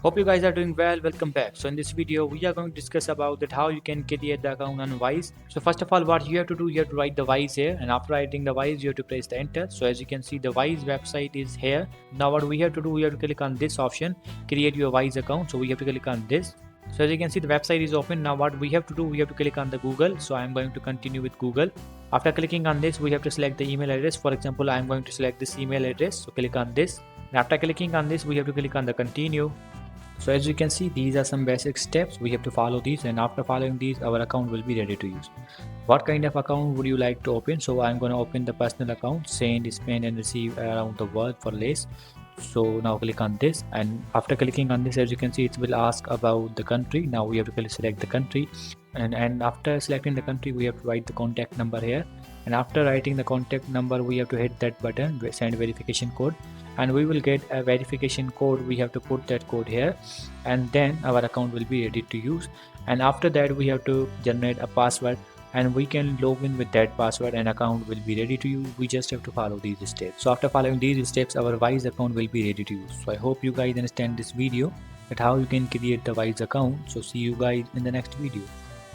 Hope you guys are doing well. Welcome back. So in this video we are going to discuss about that how you can create the account on Wise. So first of all, what you have to do, you have to write the Wise here, and after writing the Wise you have to press the enter. So as you can see, the Wise website is here. Now what we have to do, we have to click on this option, create your Wise account. So we have to click on this. So as you can see, the website is open. Now what we have to do, we have to click on the Google. So I'm going to continue with Google. After clicking on this, we have to select the email address. For example, I'm going to select this email address. So click on this. And after clicking on this, we have to click on the continue. So as you can see, these are some basic steps. We have to follow these, and after following these, our account will be ready to use. What kind of account would you like to open? So I'm going to open the personal account, send, spend and receive around the world for less. So now click on this, and after clicking on this, as you can see, it will ask about the country. Now we have to select the country, and after selecting the country, we have to write the contact number here, and after writing the contact number, we have to hit that button, send verification code, and we will get a verification code. We have to put that code here, and then our account will be ready to use. And after that, we have to generate a password, and we can log in with that password and account will be ready to use. We just have to follow these steps. So after following these steps, our Wise account will be ready to use. So I hope you guys understand this video, that how you can create the Wise account. So see you guys in the next video.